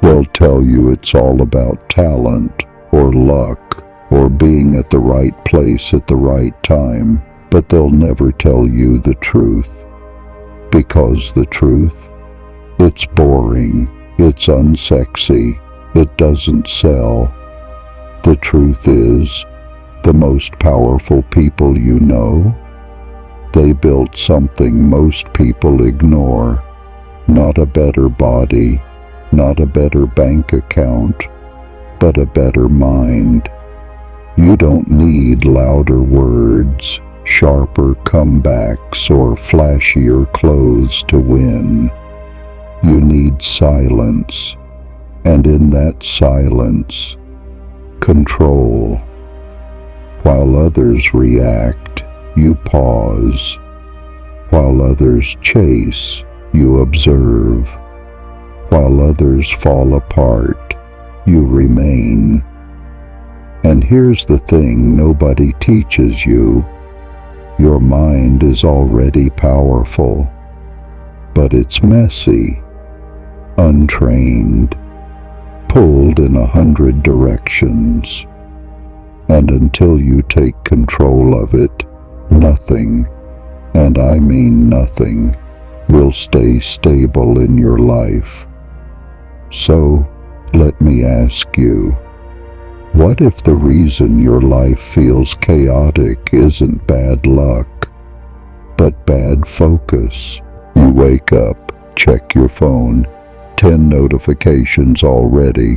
They'll tell you it's all about talent or luck or being at the right place at the right time, but they'll never tell you the truth. Because the truth, it's boring, it's unsexy, it doesn't sell. The truth is, the most powerful people you know, they built something most people ignore. Not a better body, not a better bank account, but a better mind. You don't need louder words, sharper comebacks, or flashier clothes to win. You need silence, and in that silence, control. While others react, you pause. While others chase, you observe. While others fall apart, you remain. And here's the thing nobody teaches you. Your mind is already powerful, but it's messy, untrained, pulled in 100 directions. And until you take control of it, nothing, and I mean nothing, will stay stable in your life. So, let me ask you, what if the reason your life feels chaotic isn't bad luck, but bad focus? You wake up, check your phone, 10 notifications already,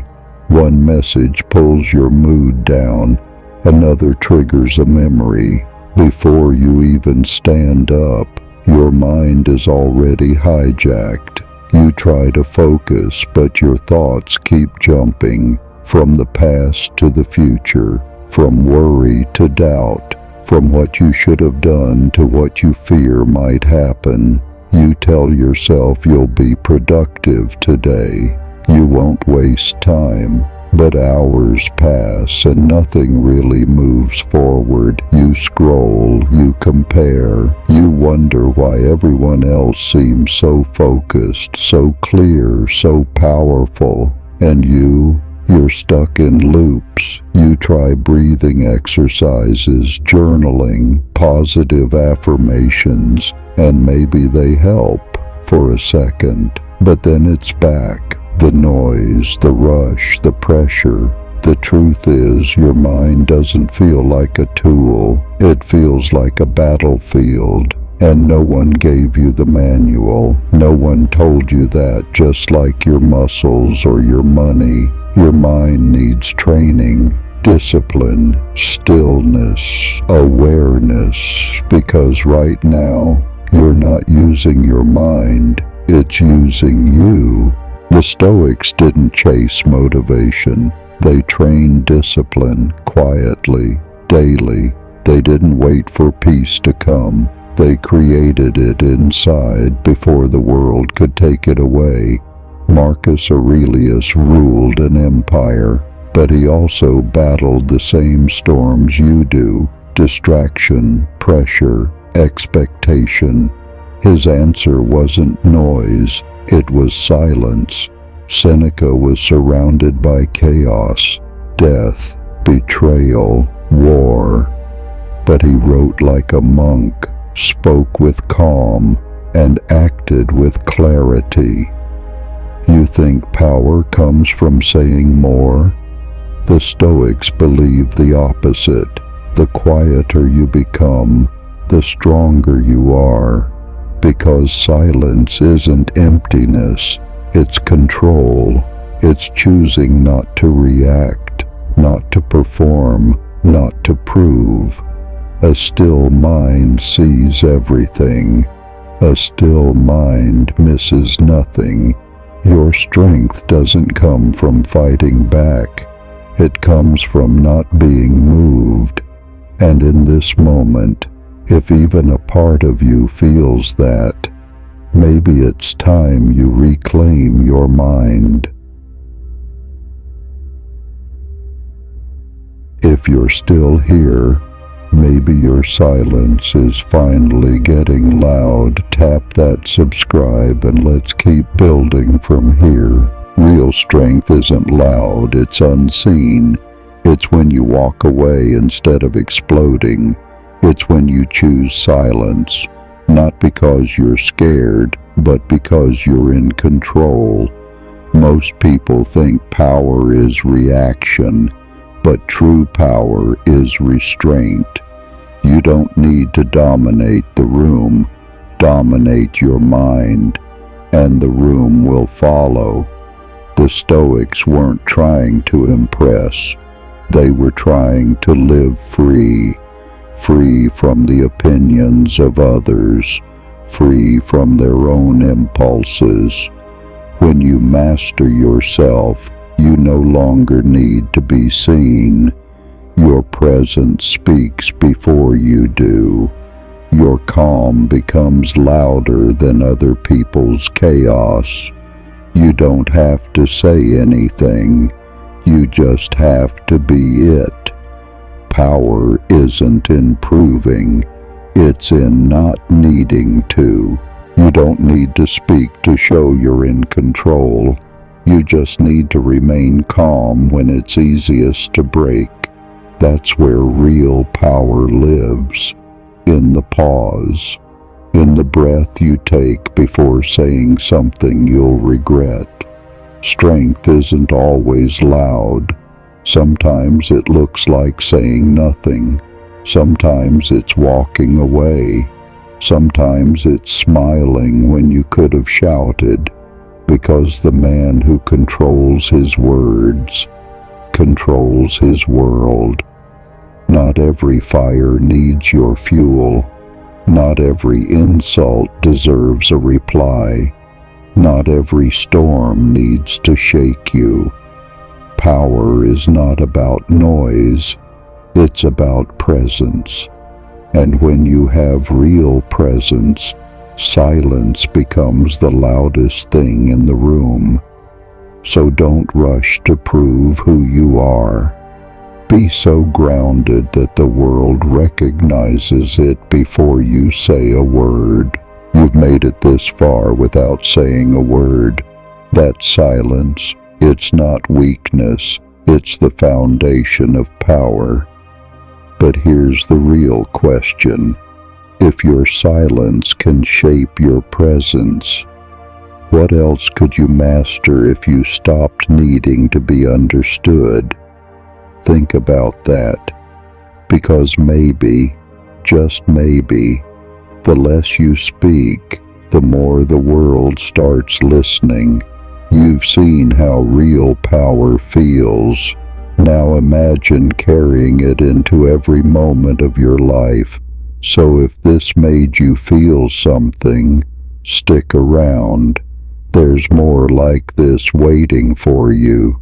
one message pulls your mood down, another triggers a memory. Before you even stand up, your mind is already hijacked. You try to focus, but your thoughts keep jumping. From the past to the future, from worry to doubt, from what you should have done to what you fear might happen. You tell yourself you'll be productive today. You won't waste time, but hours pass and nothing really moves forward. You scroll, you compare, you wonder why everyone else seems so focused, so clear, so powerful, and you're stuck in loops. You try breathing exercises, journaling, positive affirmations, and maybe they help for a second, but then it's back. The noise, the rush, the pressure. The truth is, your mind doesn't feel like a tool. It feels like a battlefield. And no one gave you the manual. No one told you that, just like your muscles or your money. Your mind needs training, discipline, stillness, awareness, because right now, you're not using your mind, it's using you. The Stoics didn't chase motivation. They trained discipline quietly, daily. They didn't wait for peace to come. They created it inside before the world could take it away. Marcus Aurelius ruled an empire, but he also battled the same storms you do: distraction, pressure, expectation. His answer wasn't noise, it was silence. Seneca was surrounded by chaos, death, betrayal, war. But he wrote like a monk, spoke with calm, and acted with clarity. You think power comes from saying more? The Stoics believe the opposite. The quieter you become, the stronger you are. Because silence isn't emptiness, it's control. It's choosing not to react, not to perform, not to prove. A still mind sees everything. A still mind misses nothing. Your strength doesn't come from fighting back. It comes from not being moved. And in this moment, if even a part of you feels that, maybe it's time you reclaim your mind. If you're still here, maybe your silence is finally getting loud. Tap that subscribe and let's keep building from here. Real strength isn't loud, it's unseen. It's when you walk away instead of exploding. It's when you choose silence, not because you're scared, but because you're in control. Most people think power is reaction, but true power is restraint. You don't need to dominate the room. Dominate your mind, and the room will follow. The Stoics weren't trying to impress. They were trying to live free, free from the opinions of others, free from their own impulses. When you master yourself, you no longer need to be seen. Your presence speaks before you do. Your calm becomes louder than other people's chaos. You don't have to say anything. You just have to be it. Power isn't in proving. It's in not needing to. You don't need to speak to show you're in control. You just need to remain calm when it's easiest to break. That's where real power lives. In the pause. In the breath you take before saying something you'll regret. Strength isn't always loud. Sometimes it looks like saying nothing. Sometimes it's walking away. Sometimes it's smiling when you could have shouted, because the man who controls his words controls his world. Not every fire needs your fuel. Not every insult deserves a reply. Not every storm needs to shake you. Power is not about noise. It's about presence. And when you have real presence, silence becomes the loudest thing in the room. So don't rush to prove who you are. Be so grounded that the world recognizes it before you say a word. You've made it this far without saying a word. That's silence. It's not weakness. It's the foundation of power. But here's the real question. If your silence can shape your presence, what else could you master if you stopped needing to be understood? Think about that, because maybe, just maybe, the less you speak, the more the world starts listening. You've seen how real power feels. Now imagine carrying it into every moment of your life. So if this made you feel something, stick around. There's more like this waiting for you.